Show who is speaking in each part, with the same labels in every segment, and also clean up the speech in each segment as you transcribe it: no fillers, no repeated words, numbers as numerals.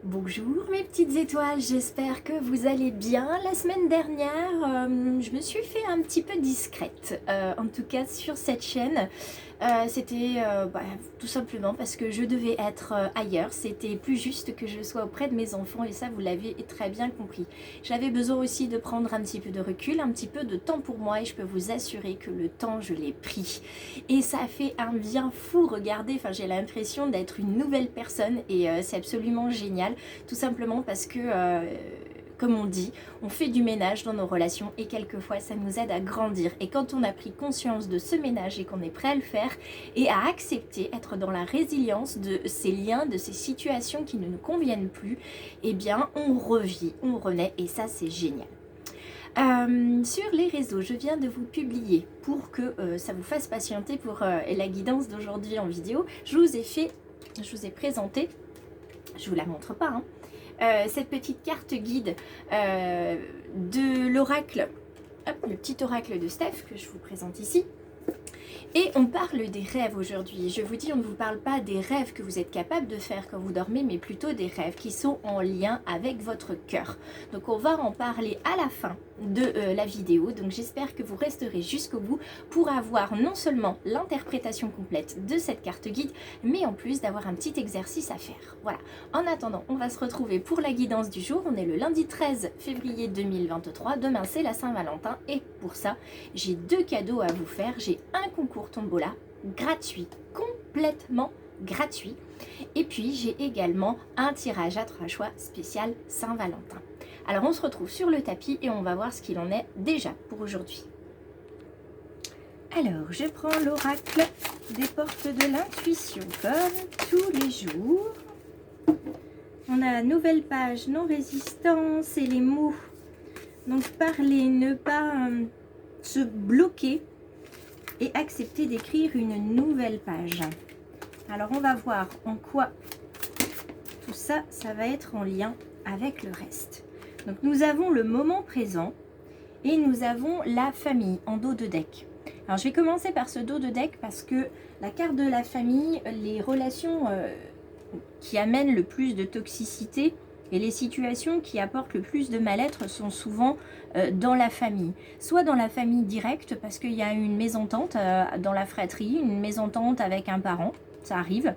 Speaker 1: Bonjour mes petites étoiles, j'espère que vous allez bien. La semaine dernière, je me suis fait un petit peu discrète, en tout cas sur cette chaîne. C'était tout simplement parce que je devais être ailleurs. C'était plus juste que je sois auprès de mes enfants et ça vous l'avez très bien compris. J'avais besoin aussi de prendre un petit peu de recul, un petit peu de temps pour moi et je peux vous assurer que le temps je l'ai pris. Et ça a fait un bien fou, regardez, enfin j'ai l'impression d'être une nouvelle personne et c'est absolument génial. Tout simplement parce que comme on dit, on fait du ménage dans nos relations et quelquefois ça nous aide à grandir. Et quand on a pris conscience de ce ménage et qu'on est prêt à le faire et à accepter, être dans la résilience de ces liens, de ces situations qui ne nous conviennent plus, eh bien on revit, on renaît et ça c'est génial. Sur les réseaux, je viens de vous publier pour que ça vous fasse patienter pour la guidance d'aujourd'hui en vidéo. Je vous ai présenté, je vous la montre pas, hein, cette petite carte guide de l'oracle, le petit oracle de Steph que je vous présente ici. Et on parle des rêves aujourd'hui. Je vous dis, on ne vous parle pas des rêves que vous êtes capable de faire quand vous dormez, mais plutôt des rêves qui sont en lien avec votre cœur. Donc on va en parler à la fin de la vidéo. Donc j'espère que vous resterez jusqu'au bout pour avoir non seulement l'interprétation complète de cette carte guide, mais en plus d'avoir un petit exercice à faire. Voilà. En attendant, on va se retrouver pour la guidance du jour. On est le lundi 13 février 2023. Demain, c'est la Saint-Valentin. Et pour ça, j'ai deux cadeaux à vous faire. J'ai un concours tombola gratuit, complètement gratuit. Et puis j'ai également un tirage à 3 choix spécial Saint-Valentin. Alors on se retrouve sur le tapis et on va voir ce qu'il en est déjà pour aujourd'hui. Alors je prends l'oracle des portes de l'intuition comme tous les jours. On a la nouvelle page, non-résistance et les mots. Donc parler, ne pas se bloquer et accepter d'écrire une nouvelle page. Alors on va voir en quoi tout ça, ça va être en lien avec le reste. Donc nous avons le moment présent et nous avons la famille en dos de deck. Alors je vais commencer par ce dos de deck parce que la carte de la famille, les relations qui amènent le plus de toxicité et les situations qui apportent le plus de mal-être sont souvent dans la famille. Soit dans la famille directe, parce qu'il y a une mésentente dans la fratrie, une mésentente avec un parent, ça arrive.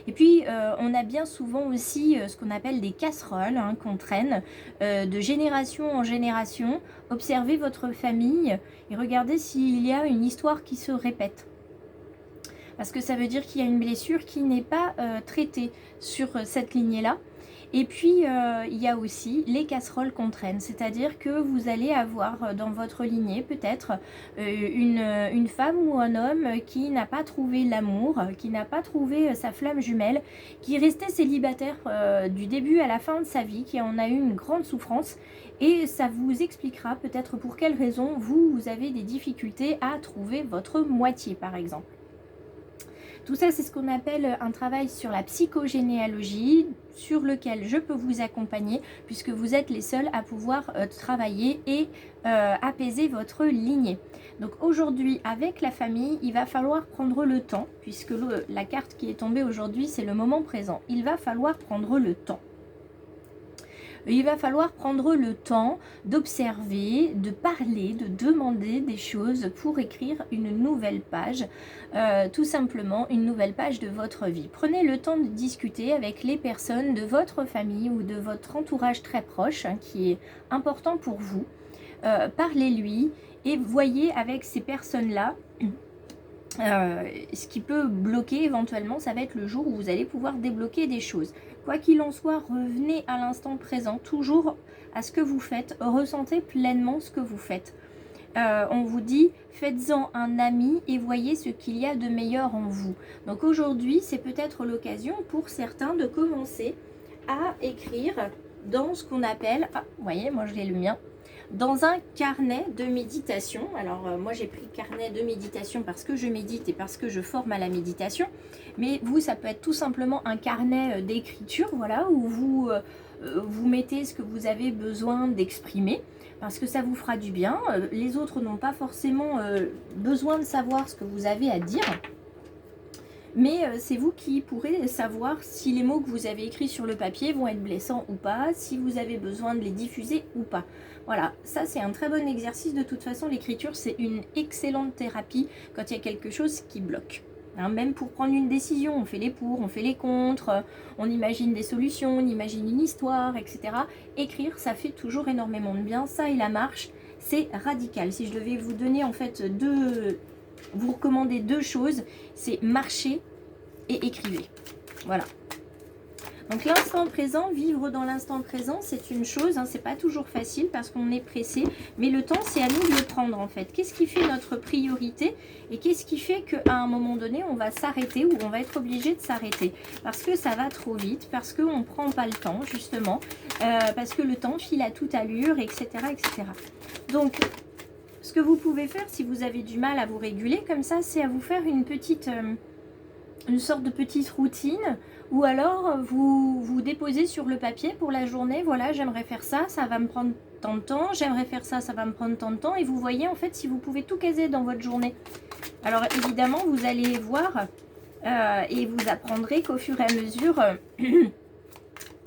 Speaker 1: Et puis, on a bien souvent aussi ce qu'on appelle des casseroles qu'on traîne de génération en génération. Observez votre famille et regardez s'il y a une histoire qui se répète. Parce que ça veut dire qu'il y a une blessure qui n'est pas traitée sur cette lignée-là. Et puis, il y a aussi les casseroles qu'on traîne, c'est-à-dire que vous allez avoir dans votre lignée peut-être une femme ou un homme qui n'a pas trouvé l'amour, qui n'a pas trouvé sa flamme jumelle, qui est resté célibataire du début à la fin de sa vie, qui en a eu une grande souffrance. Et ça vous expliquera peut-être pour quelles raisons vous avez des difficultés à trouver votre moitié, par exemple. Tout ça, c'est ce qu'on appelle un travail sur la psychogénéalogie, sur lequel je peux vous accompagner, puisque vous êtes les seuls à pouvoir travailler et apaiser votre lignée. Donc aujourd'hui, avec la famille, il va falloir prendre le temps, puisque la carte qui est tombée aujourd'hui, c'est le moment présent. Il va falloir prendre le temps. Il va falloir prendre le temps d'observer, de parler, de demander des choses pour écrire une nouvelle page, tout simplement une nouvelle page de votre vie. Prenez le temps de discuter avec les personnes de votre famille ou de votre entourage très proche, qui est important pour vous. Parlez-lui et voyez avec ces personnes-là. Ce qui peut bloquer éventuellement, ça va être le jour où vous allez pouvoir débloquer des choses. Quoi qu'il en soit, revenez à l'instant présent, toujours à ce que vous faites, ressentez pleinement ce que vous faites. On vous dit, faites-en un ami et voyez ce qu'il y a de meilleur en vous. Donc aujourd'hui, c'est peut-être l'occasion pour certains de commencer à écrire dans ce qu'on appelle, vous voyez, moi je l'ai le mien, dans un carnet de méditation. Alors moi j'ai pris carnet de méditation parce que je médite et parce que je forme à la méditation, mais vous ça peut être tout simplement un carnet d'écriture, voilà, où vous mettez ce que vous avez besoin d'exprimer parce que ça vous fera du bien. Les autres n'ont pas forcément besoin de savoir ce que vous avez à dire. mais c'est vous qui pourrez savoir si les mots que vous avez écrits sur le papier vont être blessants ou pas, si vous avez besoin de les diffuser ou pas. Voilà, ça c'est un très bon exercice. De toute façon, l'écriture c'est une excellente thérapie quand il y a quelque chose qui bloque. Hein, même pour prendre une décision, on fait les pour, on fait les contre, on imagine des solutions, on imagine une histoire, etc. Écrire, ça fait toujours énormément de bien. Ça et la marche, c'est radical. Si je devais vous donner en fait vous recommander deux choses, c'est marcher et écrivez. Voilà. Donc l'instant présent, vivre dans l'instant présent, c'est une chose, hein, c'est pas toujours facile parce qu'on est pressé, mais le temps c'est à nous de le prendre en fait. Qu'est-ce qui fait notre priorité et qu'est-ce qui fait qu'à un moment donné on va s'arrêter ou on va être obligé de s'arrêter parce que ça va trop vite, parce qu'on ne prend pas le temps justement, parce que le temps file à toute allure, etc. etc. Donc ce que vous pouvez faire si vous avez du mal à vous réguler comme ça, c'est à vous faire une sorte de petite routine, ou alors vous déposez sur le papier pour la journée, voilà, j'aimerais faire ça, ça va me prendre tant de temps, j'aimerais faire ça, ça va me prendre tant de temps, et vous voyez en fait si vous pouvez tout caser dans votre journée. Alors évidemment vous allez voir et vous apprendrez qu'au fur et à mesure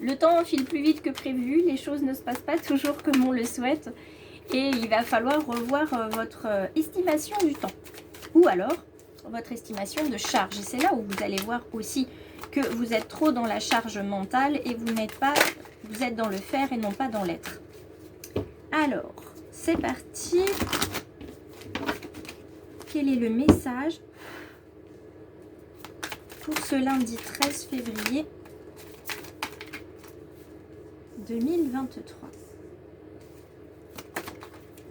Speaker 1: le temps file plus vite que prévu, les choses ne se passent pas toujours comme on le souhaite, et il va falloir revoir votre estimation du temps, ou alors votre estimation de charge. Et c'est là où vous allez voir aussi que vous êtes trop dans la charge mentale et vous n'êtes pas, vous êtes dans le faire et non pas dans l'être. Alors, c'est parti. Quel est le message pour ce lundi 13 février 2023?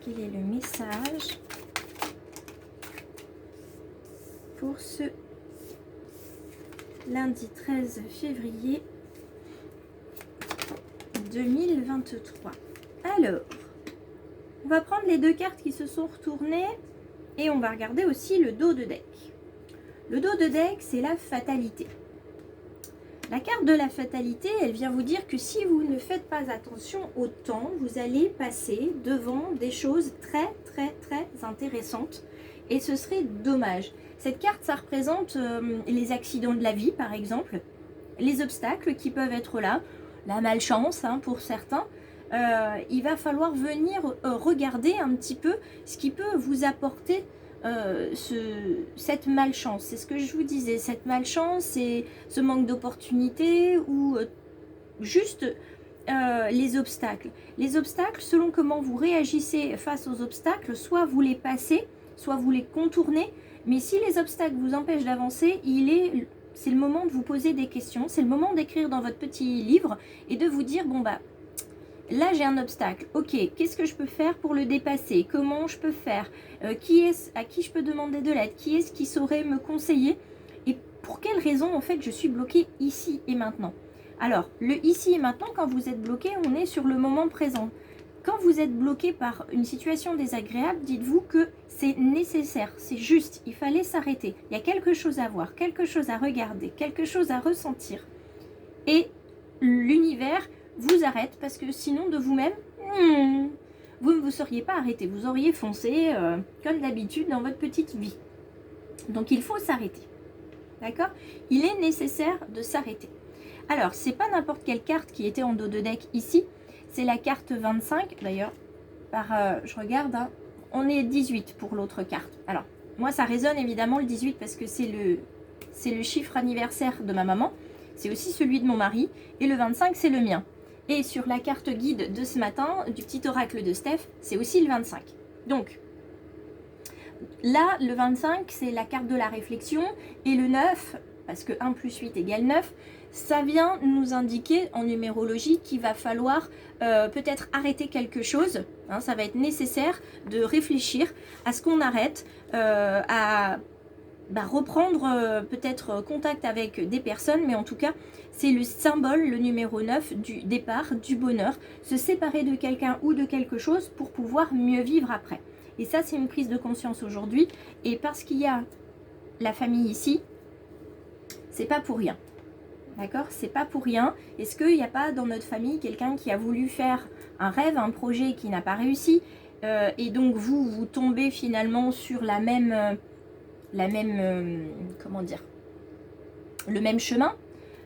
Speaker 1: Quel est le message pour ce lundi 13 février 2023. Alors, on va prendre les deux cartes qui se sont retournées et on va regarder aussi le dos de deck. Le dos de deck, c'est la fatalité. La carte de la fatalité, elle vient vous dire que si vous ne faites pas attention au temps, vous allez passer devant des choses très intéressantes et ce serait dommage. Cette carte, ça représente les accidents de la vie, par exemple, les obstacles qui peuvent être là, la malchance hein, pour certains. Il va falloir venir regarder un petit peu ce qui peut vous apporter cette malchance. C'est ce que je vous disais, cette malchance, c'est ce manque d'opportunité ou juste les obstacles. Les obstacles, selon comment vous réagissez face aux obstacles, soit vous les passez, soit vous les contournez. Mais si les obstacles vous empêchent d'avancer, c'est le moment de vous poser des questions, c'est le moment d'écrire dans votre petit livre et de vous dire, bon bah, là j'ai un obstacle, ok, qu'est-ce que je peux faire pour le dépasser? Comment je peux faire? À qui je peux demander de l'aide? Qui est-ce qui saurait me conseiller? Et pour quelle raison en fait je suis bloquée ici et maintenant? Alors, le ici et maintenant, quand vous êtes bloqué, on est sur le moment présent. Quand vous êtes bloqué par une situation désagréable, dites-vous que c'est nécessaire, c'est juste, il fallait s'arrêter. Il y a quelque chose à voir, quelque chose à regarder, quelque chose à ressentir. Et l'univers vous arrête parce que sinon de vous-même, vous ne vous seriez pas arrêté. Vous auriez foncé comme d'habitude dans votre petite vie. Donc il faut s'arrêter. D'accord? Il est nécessaire de s'arrêter. Alors, c'est pas n'importe quelle carte qui était en dos de deck ici. C'est la carte 25, d'ailleurs, je regarde, hein, on est 18 pour l'autre carte. Alors, moi ça résonne évidemment le 18 parce que c'est le chiffre anniversaire de ma maman, c'est aussi celui de mon mari, et le 25 c'est le mien. Et sur la carte guide de ce matin, du petit oracle de Steph, c'est aussi le 25. Donc, là, le 25, c'est la carte de la réflexion, et le 9, parce que 1 plus 8 égale 9, ça vient nous indiquer en numérologie qu'il va falloir peut-être arrêter quelque chose. Hein, ça va être nécessaire de réfléchir à ce qu'on arrête, à reprendre peut-être contact avec des personnes, mais en tout cas, c'est le symbole, le numéro 9 du départ, du bonheur, se séparer de quelqu'un ou de quelque chose pour pouvoir mieux vivre après. Et ça, c'est une prise de conscience aujourd'hui, et parce qu'il y a la famille ici, c'est pas pour rien. D'accord? C'est pas pour rien. Est-ce qu'il n'y a pas dans notre famille quelqu'un qui a voulu faire un rêve, un projet qui n'a pas réussi et donc vous tombez finalement sur comment dire, le même chemin?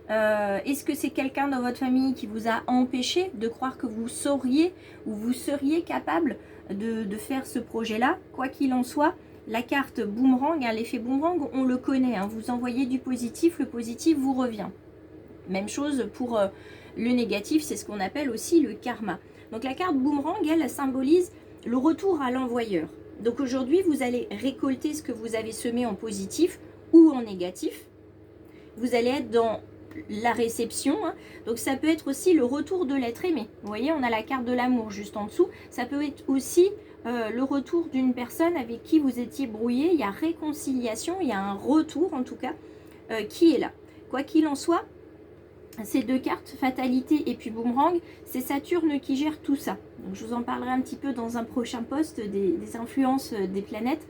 Speaker 1: Est-ce que c'est quelqu'un dans votre famille qui vous a empêché de croire que vous sauriez ou vous seriez capable de faire ce projet-là? Quoi qu'il en soit, la carte boomerang, hein, l'effet boomerang, on le connaît, hein, vous envoyez du positif, le positif vous revient. Même chose pour le négatif, c'est ce qu'on appelle aussi le karma. Donc la carte boomerang, elle symbolise le retour à l'envoyeur. Donc aujourd'hui, vous allez récolter ce que vous avez semé en positif ou en négatif. Vous allez être dans la réception, hein. Donc ça peut être aussi le retour de l'être aimé. Vous voyez, on a la carte de l'amour juste en dessous. Ça peut être aussi le retour d'une personne avec qui vous étiez brouillé. Il y a réconciliation, il y a un retour en tout cas qui est là. Quoi qu'il en soit, ces deux cartes, fatalité et puis boomerang, c'est Saturne qui gère tout ça. Donc je vous en parlerai un petit peu dans un prochain post des influences des planètes.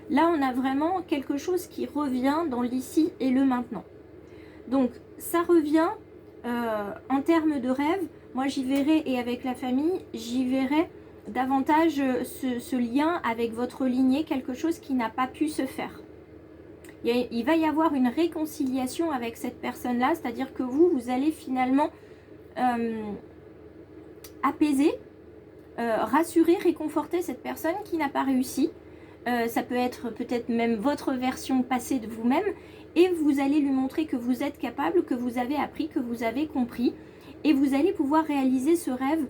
Speaker 1: Là, on a vraiment quelque chose qui revient dans l'ici et le maintenant. Donc, ça revient en termes de rêve. Moi, j'y verrai, et avec la famille, j'y verrai davantage ce lien avec votre lignée, quelque chose qui n'a pas pu se faire. Il va y avoir une réconciliation avec cette personne-là, c'est-à-dire que vous allez finalement apaiser, rassurer, réconforter cette personne qui n'a pas réussi. Ça peut être peut-être même votre version passée de vous-même, et vous allez lui montrer que vous êtes capable, que vous avez appris, que vous avez compris, et vous allez pouvoir réaliser ce rêve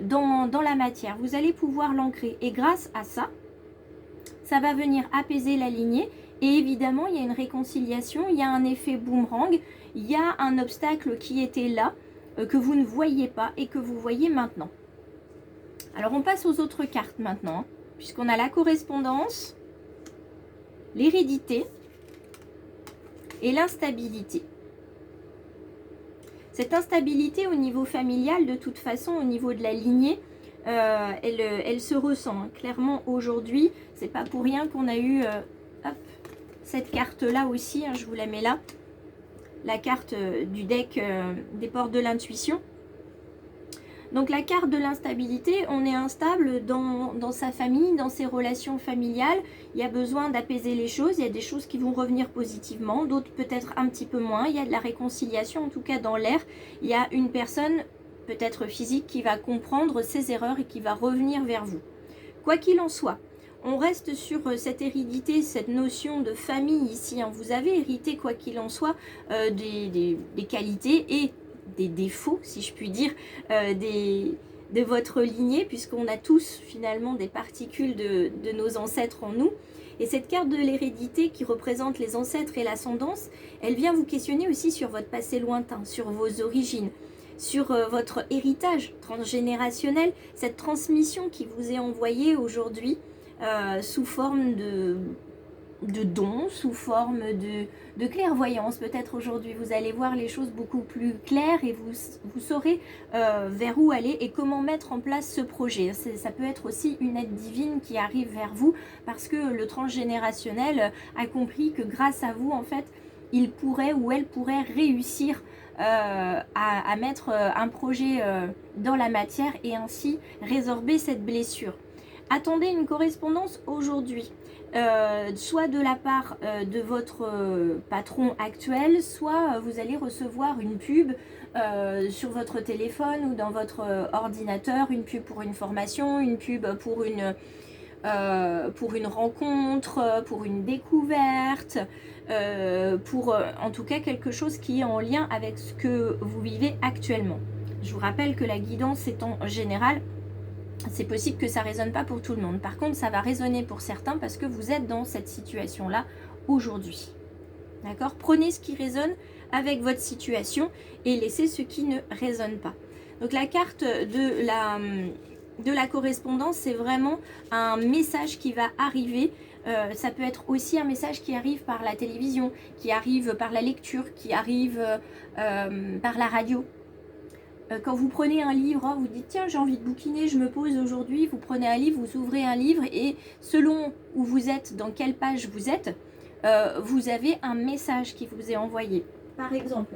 Speaker 1: dans la matière. Vous allez pouvoir l'ancrer, et grâce à ça, ça va venir apaiser la lignée. Et évidemment, il y a une réconciliation, il y a un effet boomerang, il y a un obstacle qui était là, que vous ne voyez pas et que vous voyez maintenant. Alors on passe aux autres cartes maintenant, hein, puisqu'on a la correspondance, l'hérédité et l'instabilité. Cette instabilité au niveau familial, de toute façon, au niveau de la lignée, elle se ressent, hein, clairement aujourd'hui. C'est pas pour rien qu'on a eu cette carte-là aussi, hein, je vous la mets là. La carte du deck des portes de l'intuition. Donc la carte de l'instabilité, on est instable dans sa famille, dans ses relations familiales. Il y a besoin d'apaiser les choses, il y a des choses qui vont revenir positivement, d'autres peut-être un petit peu moins. Il y a de la réconciliation, en tout cas dans l'air. Il y a une personne, peut-être physique, qui va comprendre ses erreurs et qui va revenir vers vous. Quoi qu'il en soit, on reste sur cette hérédité, cette notion de famille ici, hein. Vous avez hérité, quoi qu'il en soit, des qualités et des défauts, si je puis dire, de votre lignée, puisqu'on a tous finalement des particules de nos ancêtres en nous. Et cette carte de l'hérédité qui représente les ancêtres et l'ascendance, elle vient vous questionner aussi sur votre passé lointain, sur vos origines, sur votre héritage transgénérationnel, cette transmission qui vous est envoyée aujourd'hui sous forme de dons, sous forme de clairvoyance. Peut-être aujourd'hui vous allez voir les choses beaucoup plus claires et vous saurez vers où aller et comment mettre en place ce projet. Ça peut être aussi une aide divine qui arrive vers vous parce que le transgénérationnel a compris que grâce à vous, en fait, il pourrait ou elle pourrait réussir à mettre un projet dans la matière et ainsi résorber cette blessure. Attendez une correspondance aujourd'hui, soit de la part de votre patron actuel, soit vous allez recevoir une pub sur votre téléphone ou dans votre ordinateur, une pub pour une formation, une pub pour une rencontre, pour une découverte, pour en tout cas quelque chose qui est en lien avec ce que vous vivez actuellement. Je vous rappelle que la guidance est en général. C'est possible que ça ne résonne pas pour tout le monde. Par contre, ça va résonner pour certains parce que vous êtes dans cette situation-là aujourd'hui. D'accord ? Prenez ce qui résonne avec votre situation et laissez ce qui ne résonne pas. Donc la carte de la correspondance, c'est vraiment un message qui va arriver. Ça peut être aussi un message qui arrive par la télévision, qui arrive par la lecture, qui arrive par la radio. Quand vous prenez un livre, vous dites tiens j'ai envie de bouquiner, je me pose aujourd'hui, vous prenez un livre, vous ouvrez un livre et selon où vous êtes, dans quelle page vous êtes, vous avez un message qui vous est envoyé. Par exemple,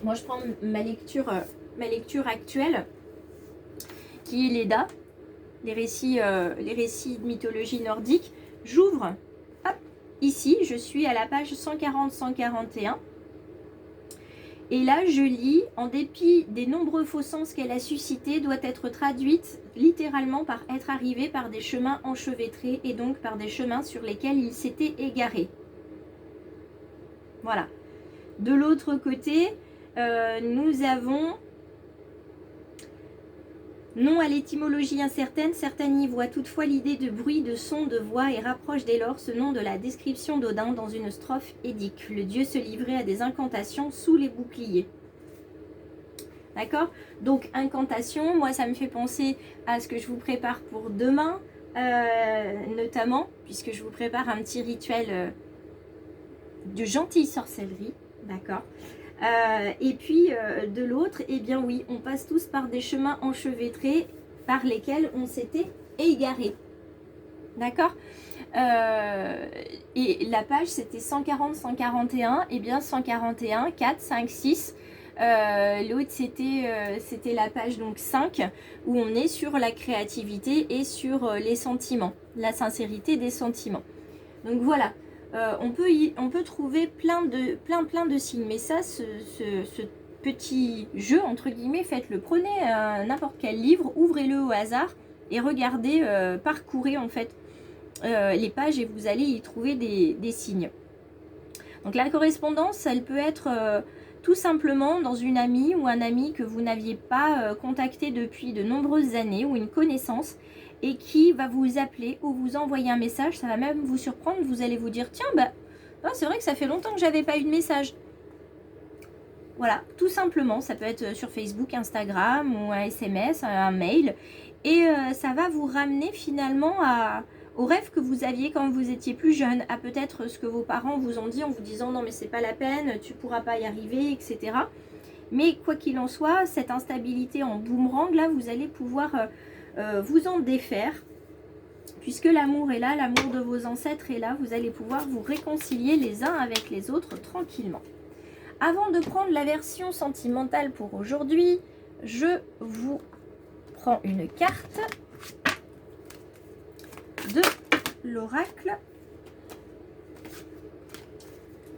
Speaker 1: moi je prends ma lecture actuelle qui est l'Edda, les récits de mythologie nordique. J'ouvre, hop, ici, je suis à la page 140-141. Et là, je lis, en dépit des nombreux faux sens qu'elle a suscités, doit être traduite littéralement par être arrivé par des chemins enchevêtrés et donc par des chemins sur lesquels il s'était égaré. Voilà. De l'autre côté, nous avons non à l'étymologie incertaine, certains y voient toutefois l'idée de bruit, de son, de voix et rapprochent dès lors ce nom de la description d'Odin dans une strophe édique. Le dieu se livrait à des incantations sous les boucliers. D'accord? Donc incantation, moi ça me fait penser à ce que je vous prépare pour demain, notamment, puisque je vous prépare un petit rituel de gentille sorcellerie. D'accord? Et puis de l'autre, eh bien oui, on passe tous par des chemins enchevêtrés par lesquels on s'était égaré. D'accord? Et la page c'était 140-141, et bien 141, 4, 5, 6. L'autre c'était la page donc 5 où on est sur la créativité et sur les sentiments, la sincérité des sentiments. Donc voilà. On peut trouver plein de signes, mais ça, ce petit jeu, entre guillemets, faites-le. Prenez n'importe quel livre, ouvrez-le au hasard et regardez, parcourez en fait les pages et vous allez y trouver des signes. Donc la correspondance, elle peut être tout simplement dans une amie ou un ami que vous n'aviez pas contacté depuis de nombreuses années ou une connaissance et qui va vous appeler ou vous envoyer un message. Ça va même vous surprendre, vous allez vous dire tiens, bah, c'est vrai que ça fait longtemps que j'avais pas eu de message. Voilà, tout simplement, ça peut être sur Facebook, Instagram ou un SMS, un mail, et ça va vous ramener finalement au rêve que vous aviez quand vous étiez plus jeune, à peut-être ce que vos parents vous ont dit en vous disant non mais c'est pas la peine, tu pourras pas y arriver, etc. Mais quoi qu'il en soit, cette instabilité en boomerang, là vous allez pouvoir vous en défaire, puisque l'amour est là, l'amour de vos ancêtres est là, vous allez pouvoir vous réconcilier les uns avec les autres tranquillement. Avant de prendre la version sentimentale pour aujourd'hui, je vous prends une carte de l'oracle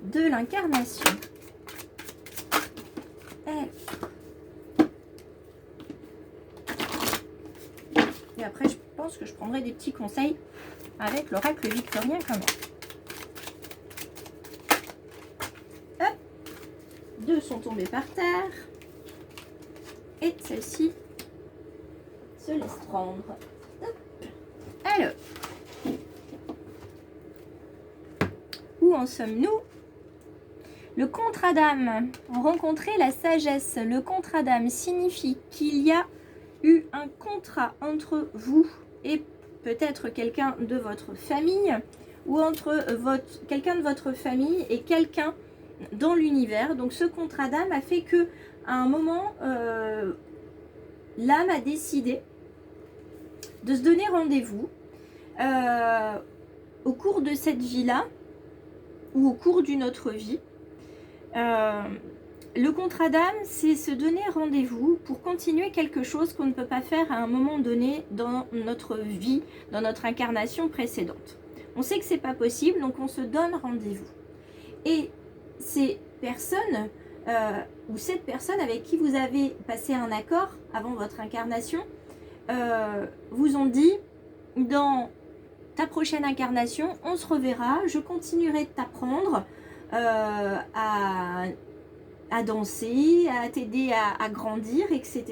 Speaker 1: de l'incarnation. Et après, je pense que je prendrai des petits conseils avec l'oracle victorien quand même. Hop, deux sont tombés par terre. Et celle-ci se laisse prendre. Hop. Alors, où en sommes-nous? Le contrat d'âme. Rencontrer la sagesse. Le contrat d'âme signifie qu'il y a eu un contrat entre vous et peut-être quelqu'un de votre famille, ou entre quelqu'un de votre famille et quelqu'un dans l'univers. Donc ce contrat d'âme a fait que à un moment, l'âme a décidé de se donner rendez-vous au cours de cette vie-là ou au cours d'une autre vie. Le contrat d'âme, c'est se donner rendez-vous pour continuer quelque chose qu'on ne peut pas faire à un moment donné dans notre vie, dans notre incarnation précédente. On sait que c'est pas possible, donc on se donne rendez-vous. Et ces personnes, ou cette personne avec qui vous avez passé un accord avant votre incarnation, vous ont dit, dans ta prochaine incarnation, on se reverra, je continuerai de t'apprendre à danser, à t'aider à grandir, etc.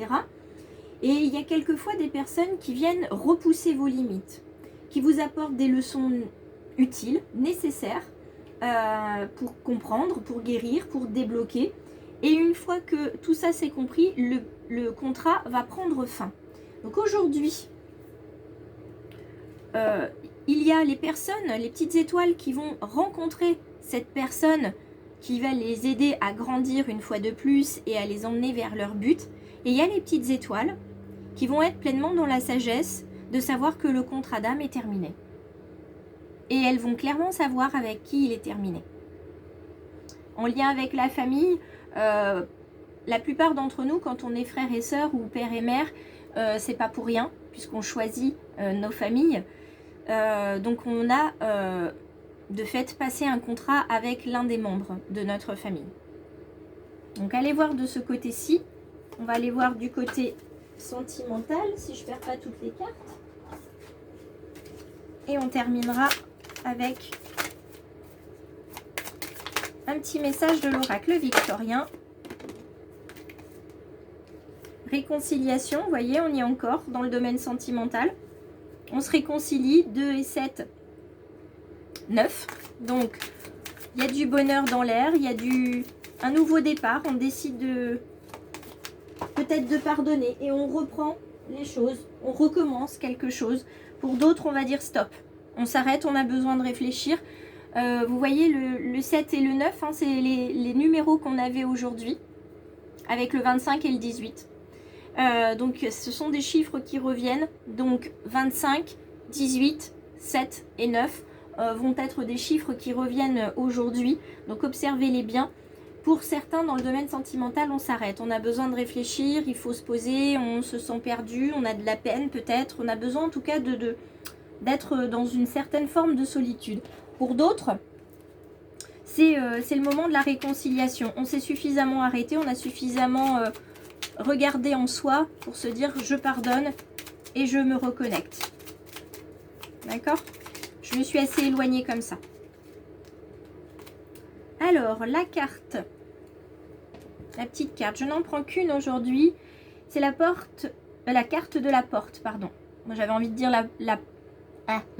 Speaker 1: Et il y a quelquefois des personnes qui viennent repousser vos limites, qui vous apportent des leçons utiles, nécessaires, pour comprendre, pour guérir, pour débloquer. Et une fois que tout ça c'est compris, le contrat va prendre fin. Donc aujourd'hui, il y a les personnes, les petites étoiles qui vont rencontrer cette personne qui va les aider à grandir une fois de plus et à les emmener vers leur but. Et il y a les petites étoiles qui vont être pleinement dans la sagesse de savoir que le contrat d'âme est terminé. Et elles vont clairement savoir avec qui il est terminé. En lien avec la famille, la plupart d'entre nous, quand on est frères et sœurs ou père et mère, c'est pas pour rien, puisqu'on choisit nos familles. Donc on a de fait passer un contrat avec l'un des membres de notre famille. Donc allez voir de ce côté-ci. On va aller voir du côté sentimental, si je ne perds pas toutes les cartes. Et on terminera avec un petit message de l'oracle victorien. Réconciliation, vous voyez, on y est encore dans le domaine sentimental. On se réconcilie, 2 et 7, 9. Donc, il y a du bonheur dans l'air, il y a un nouveau départ. On décide peut-être de pardonner et on reprend les choses, on recommence quelque chose. Pour d'autres, on va dire stop. On s'arrête, on a besoin de réfléchir. Vous voyez, le 7 et le 9, hein, c'est les numéros qu'on avait aujourd'hui, avec le 25 et le 18. Donc, ce sont des chiffres qui reviennent. Donc, 25, 18, 7 et 9 vont être des chiffres qui reviennent aujourd'hui. Donc, observez-les bien. Pour certains, dans le domaine sentimental, on s'arrête. On a besoin de réfléchir, il faut se poser, on se sent perdu, on a de la peine peut-être. On a besoin en tout cas d'être dans une certaine forme de solitude. Pour d'autres, c'est le moment de la réconciliation. On s'est suffisamment arrêté, on a suffisamment regardé en soi pour se dire je pardonne et je me reconnecte. D'accord? Je me suis assez éloignée comme ça. Alors, la carte, la petite carte, je n'en prends qu'une aujourd'hui. C'est la carte de la porte, pardon. Moi, j'avais envie de dire la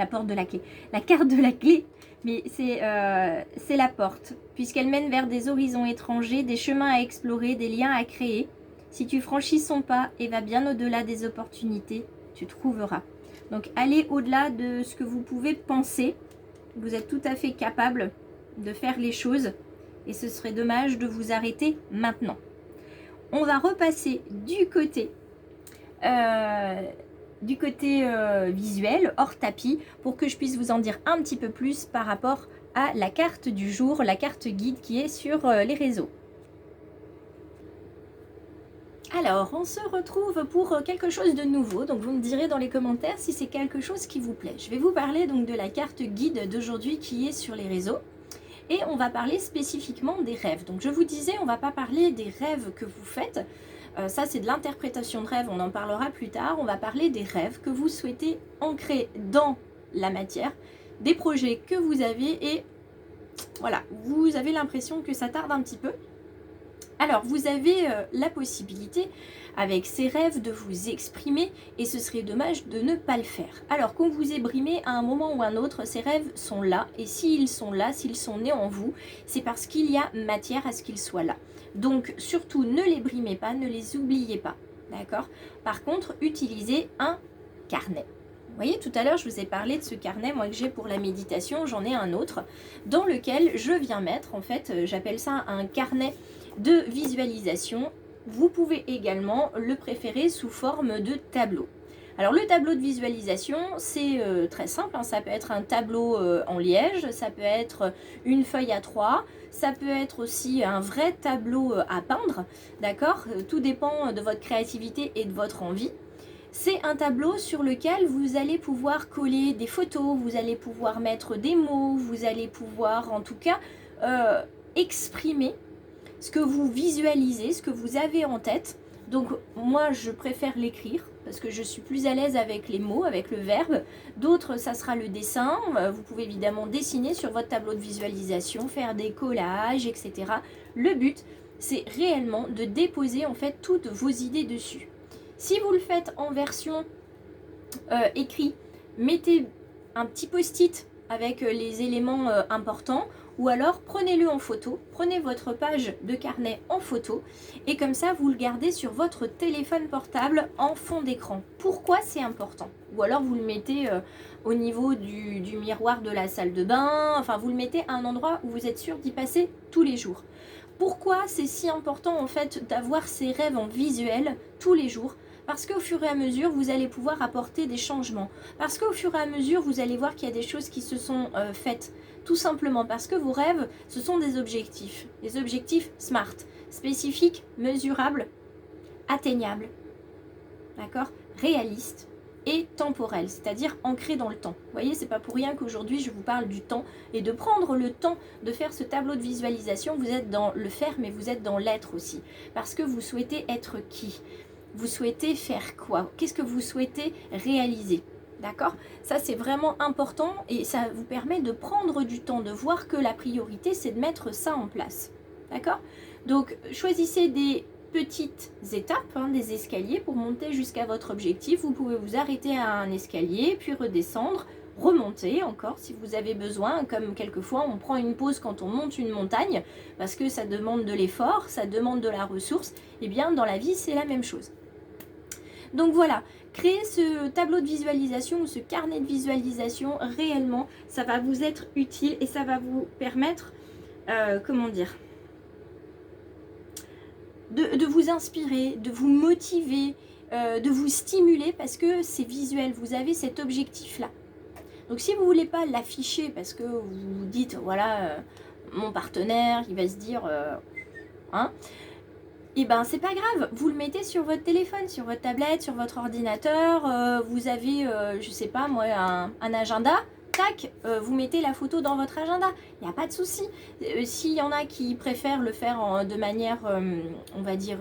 Speaker 1: porte de la clé. La carte de la clé, mais c'est la porte, puisqu'elle mène vers des horizons étrangers, des chemins à explorer, des liens à créer. Si tu franchis son pas et vas bien au-delà des opportunités, tu trouveras. Donc, allez au-delà de ce que vous pouvez penser. Vous êtes tout à fait capable de faire les choses et ce serait dommage de vous arrêter maintenant. On va repasser du côté visuel, hors tapis, pour que je puisse vous en dire un petit peu plus par rapport à la carte du jour, la carte guide qui est sur les réseaux. Alors, on se retrouve pour quelque chose de nouveau, donc vous me direz dans les commentaires si c'est quelque chose qui vous plaît. Je vais vous parler donc de la carte guide d'aujourd'hui qui est sur les réseaux. Et on va parler spécifiquement des rêves. Donc je vous disais, on ne va pas parler des rêves que vous faites. Ça, c'est de l'interprétation de rêves, on en parlera plus tard. On va parler des rêves que vous souhaitez ancrer dans la matière, des projets que vous avez et voilà, vous avez l'impression que ça tarde un petit peu. Alors, vous avez la possibilité, avec ces rêves, de vous exprimer et ce serait dommage de ne pas le faire. Alors, qu'on vous ait brimé à un moment ou un autre, ces rêves sont là et s'ils sont là, s'ils sont nés en vous, c'est parce qu'il y a matière à ce qu'ils soient là. Donc, surtout, ne les brimez pas, ne les oubliez pas, d'accord? Par contre, utilisez un carnet. Vous voyez, tout à l'heure, je vous ai parlé de ce carnet, moi, que j'ai pour la méditation, j'en ai un autre, dans lequel je viens mettre, en fait, j'appelle ça un carnet de visualisation. Vous pouvez également le préférer sous forme de tableau. Alors le tableau de visualisation, c'est très simple, hein. Ça peut être un tableau en liège, ça peut être une feuille A3, ça peut être aussi un vrai tableau à peindre, d'accord? Tout dépend de votre créativité et de votre envie. C'est un tableau sur lequel vous allez pouvoir coller des photos, vous allez pouvoir mettre des mots, vous allez pouvoir en tout cas exprimer ce que vous visualisez, ce que vous avez en tête. Donc moi je préfère l'écrire parce que je suis plus à l'aise avec les mots, avec le verbe. D'autres ça sera le dessin. Vous pouvez évidemment dessiner sur votre tableau de visualisation, faire des collages, etc. Le but c'est réellement de déposer en fait toutes vos idées dessus. Si vous le faites en version écrit, mettez un petit post-it avec les éléments importants. Ou alors prenez-le en photo, prenez votre page de carnet en photo et comme ça vous le gardez sur votre téléphone portable en fond d'écran. Pourquoi c'est important? Ou alors vous le mettez au niveau du miroir de la salle de bain, enfin vous le mettez à un endroit où vous êtes sûr d'y passer tous les jours. Pourquoi c'est si important en fait d'avoir ces rêves en visuel tous les jours? Parce qu'au fur et à mesure, vous allez pouvoir apporter des changements. Parce qu'au fur et à mesure, vous allez voir qu'il y a des choses qui se sont faites. Tout simplement parce que vos rêves, ce sont des objectifs. Des objectifs SMART, spécifiques, mesurables, atteignables, d'accord, réalistes et temporel, c'est-à-dire ancré dans le temps. Vous voyez, c'est pas pour rien qu'aujourd'hui je vous parle du temps et de prendre le temps de faire ce tableau de visualisation. Vous êtes dans le faire, mais vous êtes dans l'être aussi, parce que vous souhaitez être qui? Vous souhaitez faire quoi? Qu'est-ce que vous souhaitez réaliser? D'accord? Ça, c'est vraiment important et ça vous permet de prendre du temps, de voir que la priorité, c'est de mettre ça en place. D'accord? Donc, choisissez des petites étapes, hein, des escaliers pour monter jusqu'à votre objectif. Vous pouvez vous arrêter à un escalier, puis redescendre, remonter encore si vous avez besoin. Comme quelquefois, on prend une pause quand on monte une montagne parce que ça demande de l'effort, ça demande de la ressource. Eh bien, dans la vie, c'est la même chose. Donc voilà, créer ce tableau de visualisation ou ce carnet de visualisation, réellement, ça va vous être utile et ça va vous permettre, comment dire, de vous inspirer, de vous motiver, de vous stimuler parce que c'est visuel, vous avez cet objectif-là. Donc si vous ne voulez pas l'afficher parce que vous vous dites, voilà, mon partenaire, il va se dire, hein, et ben c'est pas grave, vous le mettez sur votre téléphone, sur votre tablette, sur votre ordinateur, vous avez, je sais pas moi, un agenda, tac, vous mettez la photo dans votre agenda, il n'y a pas de souci. S'il y en a qui préfèrent le faire de manière, on va dire,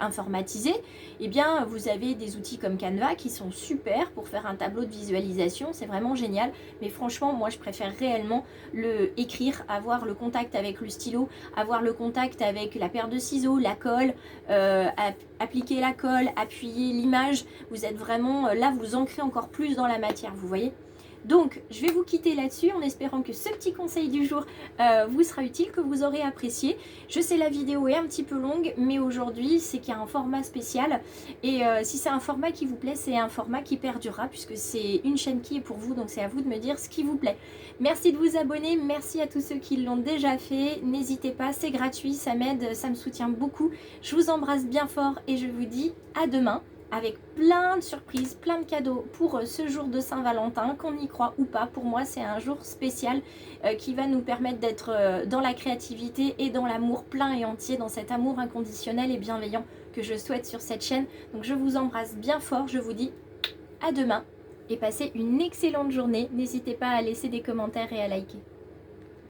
Speaker 1: informatisée, eh bien vous avez des outils comme Canva qui sont super pour faire un tableau de visualisation, c'est vraiment génial, mais franchement moi je préfère réellement le écrire, avoir le contact avec le stylo, avoir le contact avec la paire de ciseaux, la colle, appliquer la colle, appuyer l'image, vous êtes vraiment, là vous ancrez encore plus dans la matière, vous voyez. Donc, je vais vous quitter là-dessus en espérant que ce petit conseil du jour vous sera utile, que vous aurez apprécié. Je sais la vidéo est un petit peu longue, mais aujourd'hui, c'est qu'il y a un format spécial. Et si c'est un format qui vous plaît, c'est un format qui perdurera puisque c'est une chaîne qui est pour vous. Donc, c'est à vous de me dire ce qui vous plaît. Merci de vous abonner. Merci à tous ceux qui l'ont déjà fait. N'hésitez pas, c'est gratuit, ça m'aide, ça me soutient beaucoup. Je vous embrasse bien fort et je vous dis à demain, avec plein de surprises, plein de cadeaux pour ce jour de Saint-Valentin, qu'on y croit ou pas. Pour moi, c'est un jour spécial qui va nous permettre d'être dans la créativité et dans l'amour plein et entier, dans cet amour inconditionnel et bienveillant que je souhaite sur cette chaîne. Donc je vous embrasse bien fort, je vous dis à demain et passez une excellente journée. N'hésitez pas à laisser des commentaires et à liker.